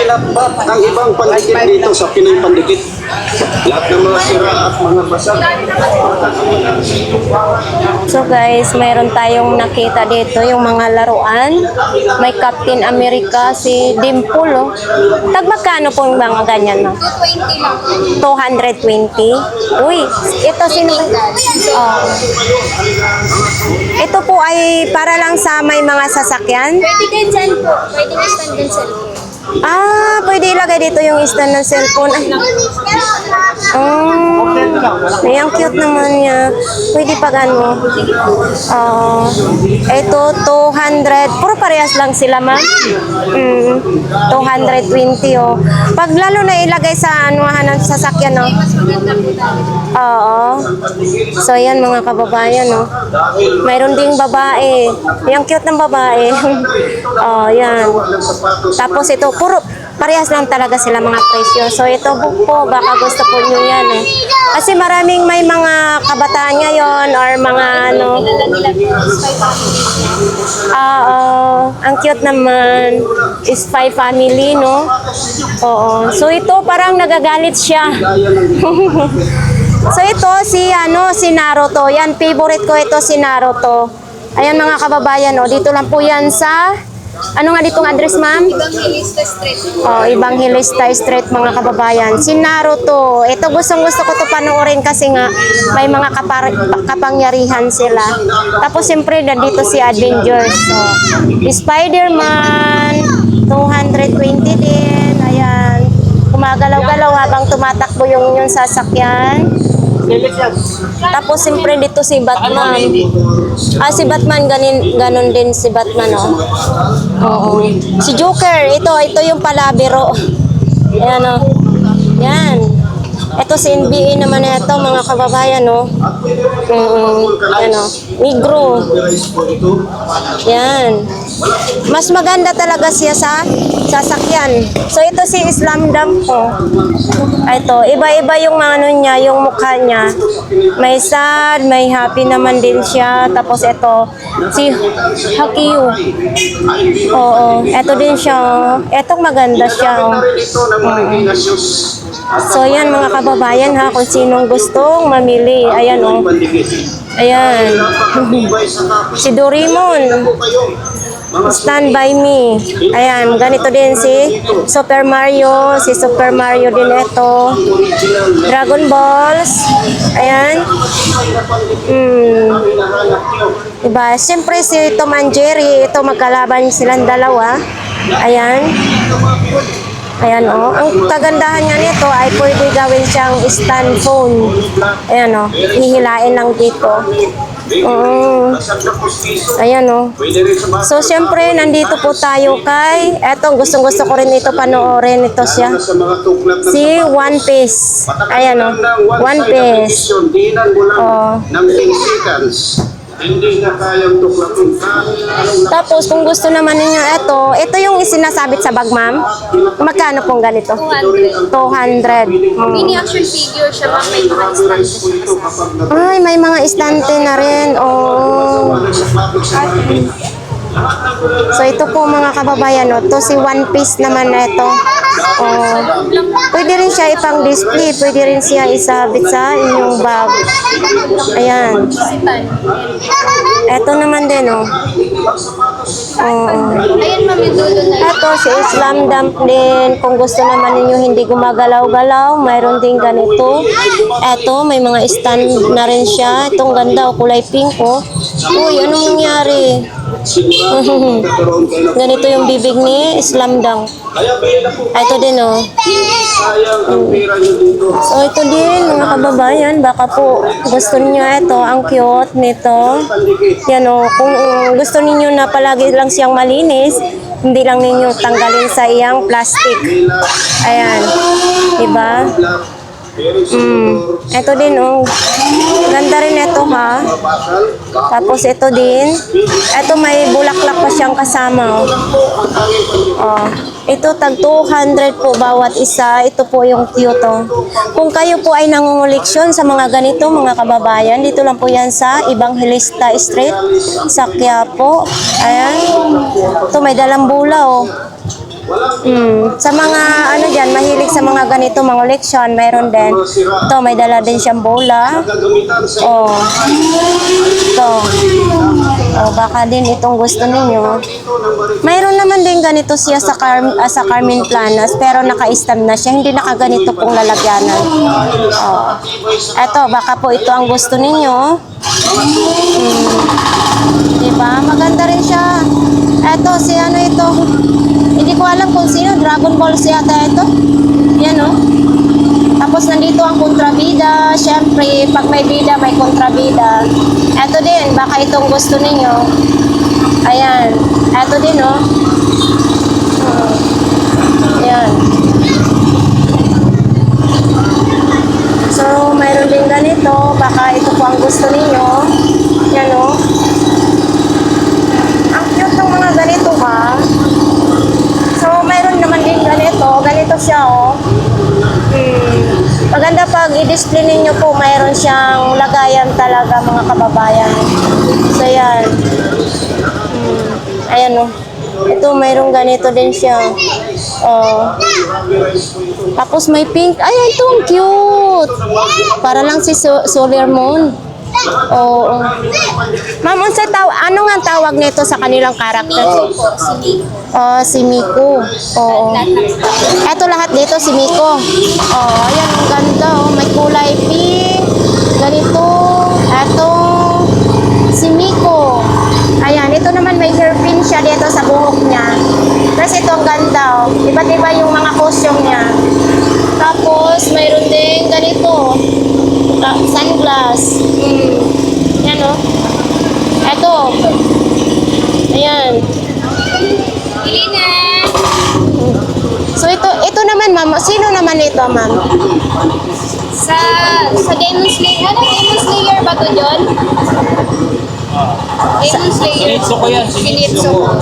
Kailan ba ang ibang pandikit dito sa Pinoy Pandikit? Lahat ng mga sira at mga basag. So guys, mayroon tayong nakita dito yung mga laruan. May Captain America, si Dimple, oh. Magkano po yung mga ganyan, no? 220 lang. 220. Uy, ito sino? Oh. Ito po ay para lang sa may mga sasakyan. Pwede kayo dyan po. Pwede na stand dyan sa likod. Ah, pwede ilagay dito yung stand ng cellphone. Oh, ay, ang cute naman niya. Pwede pag ano. Ito, 200. Puro parehas lang sila, ma'am. 220, oh. Pag lalo na ilagay sa anuhan ng sasakyan, no? Mas maganda po tayo. Oo. So, yan mga kababayan, no? Mayroon ding babae. Yung cute ng babae. Oh, yan. Tapos ito, puro parehas lang talaga sila mga presyo. So, ito po, baka gusto po nyo yan, eh. Kasi maraming may mga kabataan ngayon or mga ano. Kilala nila po. Spy family. Ang cute naman. Spy family, no? Oo. So, ito parang nagagalit siya. So ito si Naruto. Yan favorite ko ito si Naruto. Ayan mga kababayan, oh, dito lang po yan sa ano nga ditong address, ma'am? Evangelista Street. Oh, Evangelista Street mga kababayan. Si Naruto. Ito gustong-gusto ko to panoorin kasi nga may mga kapangyarihan sila. Tapos siyempre nandito si Avengers. So, Spider-Man 220 din. Ayan. Gumagalaw-galaw habang tumatakbo yung sasakyan. Tapos siyempre dito si Batman. Si Batman ganon din si Batman, oh. Oo. Si Joker, ito yung palabiro. Ayan, oh. Yan. Ito si NBA naman ito, mga kababayan, oh. Ano, Negro. Yan. Mas maganda talaga siya sa sasakyan. So ito si Islam Dam po. Ito, iba-iba yung ano niya, yung mukha niya. May sad, may happy naman din siya. Tapos ito, si Hakiyu. Oo, ito din siya. Etong maganda siya. So yan mga kababayan ha, kung sinong gustong mamili. Ayan oh. Ayan. Si Doraemon. Stand by me. Ayan, ganito din si Super Mario. Si Super Mario din ito. Dragon Balls. Ayan. Diba? Siyempre si Tom and Jerry. Ito magkalaban silang dalawa. Ayan. Ayan o. Ang kagandahan nga nito ay pwede gawin siyang stand phone. Ayan o. Hihilain lang dito. Ayan o. So, siyempre, nandito po tayo kay, eto, gustong-gusto ko rin ito panoorin. Ito siya. Si One Piece. Ayan o. One Piece. Oh. Hindi na kayang tuklakin. Tapos, kung gusto naman ninyo ito yung isinasabit sa bag, ma'am. Magkano pong ganito? 200. 200. Mini action figure siya, ma'am. May mga stand siya. Ay, may mga istante na rin. Oh. So, ito po mga kababayan, no? To si One Piece naman na ito. Oh. Pwede rin siya ipang display. Pwede rin siya isabit sa inyong bag. Ayan. Ito naman din, oh. Ayan, ma'am, yung dulo na. Ito, si Islam Dump din. Kung gusto naman ninyo hindi gumagalaw-galaw, mayroon din ganito. Ito, may mga stand na rin siya. Itong ganda, kulay pink, oh. Uy, anong nangyari? Ganito yung bibig ni Islam Dunk. Ito din, oh. So, ito din, mga kababayan. Baka po gusto niyo ito. Ang cute nito. Yan, oh. Kung gusto niyo na palagi lang siyang malinis, hindi lang ninyo tanggalin sa iyang plastic. Ayan. Diba? Ito din, oh. Ganda rin ito, ha. Tapos ito din. Ito may bulaklak pa siyang kasama, oh. Oh. Ito tag 200 po bawat isa. Ito po yung cute, oh. Kung kayo po ay nangunguleksyon sa mga ganito, mga kababayan, dito lang po yan sa Evangelista Street sa Quiapo. Ayan. Ito may dalang bula, oh. Sa mga ano dyan, mahilig sa mga ganito, mga leksyon, mayroon din. Ito, may dala din siyang bola. Gagamitan sa Oh. Ito. Oh, baka din itong gusto ninyo. Mayroon naman din ganito siya sa Carmen Planas, pero naka-stam na siya. Hindi nakaganito pong lalagyanan. Oh. Ito, baka po ito ang gusto ninyo. Diba? Maganda rin siya. Ito, si ano ito. Hindi ko alam kung sino. Dragon Ball yata ito. Yan o. Tapos nandito ang kontrabida. Siyempre, pag may bida, may kontrabida. Ito din. Baka itong gusto ninyo. Ayan. Ito din o. Ayan. So, mayroon din ganito. Baka ito po ang gusto ninyo. Yan o. Ang cute ng mga ganito ha. So, mayroon naman din ganito. Ganito siya o. Maganda pag i-display ninyo po, mayroon siyang lagayan talaga mga kababayan. So, yan. Ayan o. Ito, mayroong ganito din siya. Oh. Tapos may pink. Ay, ito ang cute. Para lang si Solar Moon. Oo. Ma'am, ano nga tawag nito sa kanilang karakter? Oh, si Miko. Oo. Ito lahat dito si Miko. Oh, ayan, ang ganda. Oh. May kulay pink. Ganito. Ito. Si Miko. Ayan, ito naman may hairpin siya dito sa buhok niya. Tapos ito ang ganda. Oh. Iba't iba yung mga costume niya. Tapos, mayroon din ganito. Sunglass. Yan o. Ito. Ayan. So ito naman ma'am. Sino naman ito ma'am? Sa Demon Slayer. Ano Demon Slayer ba to, John? Demon Slayer. Sinitsu ko yan. Sinitsu ko.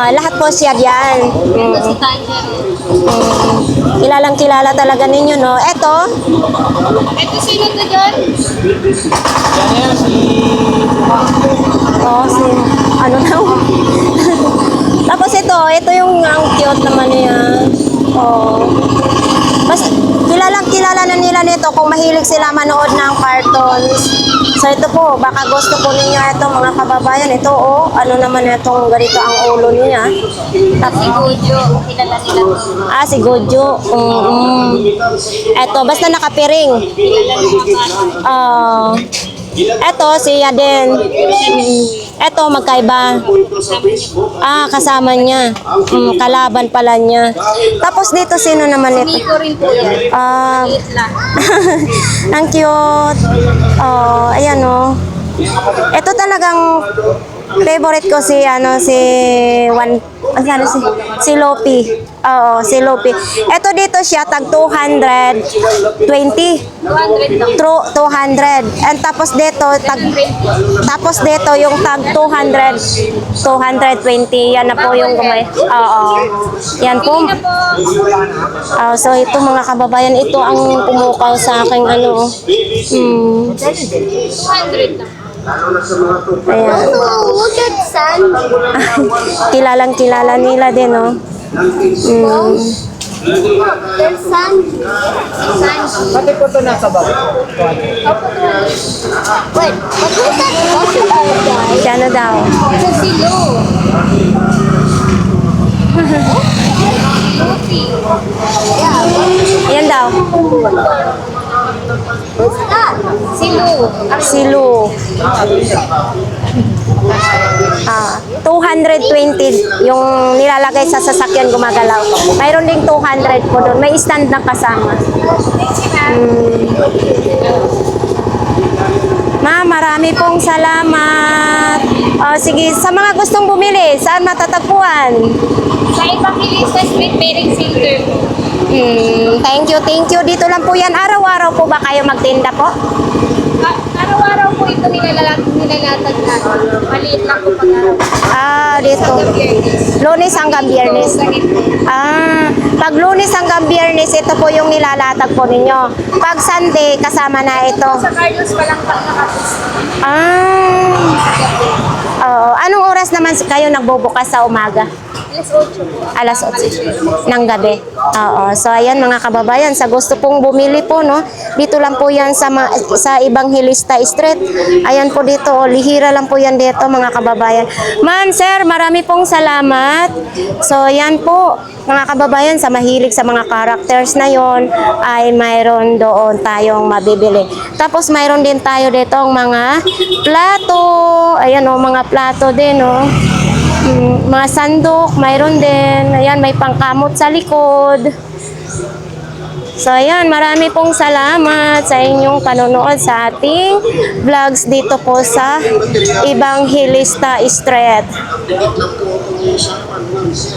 Lahat po siya diyan. Ito si Tanjiro. Kilalang kilala talaga ninyo no. Ito. Ito sino to, John? Yan yan, si... Oh, si ano na. Tapos ito yung ang cute naman niya. Oh. Mas kilalang kilala na nila nito kung mahilig sila manood ng cartoons. So ito po, baka gusto po ninyo ito mga kababayan. Ito oh, ano naman itong ganito ang ulo niya. Si Gojo. Kilala nila to. Si Gojo. Ito, basta nakapiring. Kilala nila ka. Eto, siya din. Eto, magkaiba. Kasama niya. Kalaban pala niya. Tapos dito, sino naman ito? Miko rin po yan. Liit lang. Ang cute. Ayan o. Ito talagang favorite ko si si Lopi. Oo, si Lopi. Ito dito siya tag 220. 200 lang. 200. And tapos dito yung tag 200 220. Yan na po yung kumay. Oo. Yan po. Hindi na po. So ito mga kababayan, ito ang pumukaw sa aking ano. 200 lang. Ayan. Look at sun. Kilalang kilala nila din, no? There's sun. Sun. Pati po ito nasa baba. Wait, what was that possible, guys? Si ano daw? It's a silo. Luffy. Yeah. Ayan daw. What's that? Silo. Si Lu. 220 yung nilalagay sa sasakyan gumagalaw. Mayroon ding 200 po doon. May stand na kasama. Ma'am, marami pong salamat. Sige, sa mga gustong bumili, saan matatagpuan? Sa Evangelista Street, Bering Center. Thank you, thank you. Dito lang po yan. Araw-araw po ba kayo magtinda po? Araw-araw po ito nilalatag natin. Maliit lang po pag-araw. Dito. Lunes hanggang Biyernes. Pag Lunes hanggang Biyernes, ito po yung nilalatag po ninyo. Pag Sunday, kasama na ito. Sa Carlos pa lang nakapis. Anong oras naman kayo nagbubukas sa umaga? Alas 8 po. Alas 8 ng gabi. Oo. So ayan mga kababayan, sa gusto pong bumili po no, dito lang po 'yan sa sa Evangelista Street. Ayan po dito, oh, lihira lang po 'yan dito mga kababayan. Ma'am, sir, marami pong salamat. So ayan po mga kababayan, sa mahilig sa mga characters na 'yon ay mayroon doon tayong mabibili. Tapos mayroon din tayo dito ang mga plato. Ayan oh, mga plato din oh. Mga sandok, mayroon din. Ayan, may pangkamot sa likod. So, ayan, marami pong salamat sa inyong panonood sa ating vlogs dito po sa Evangelista Street. Dikit lang po itong usapan, ma'am, sir.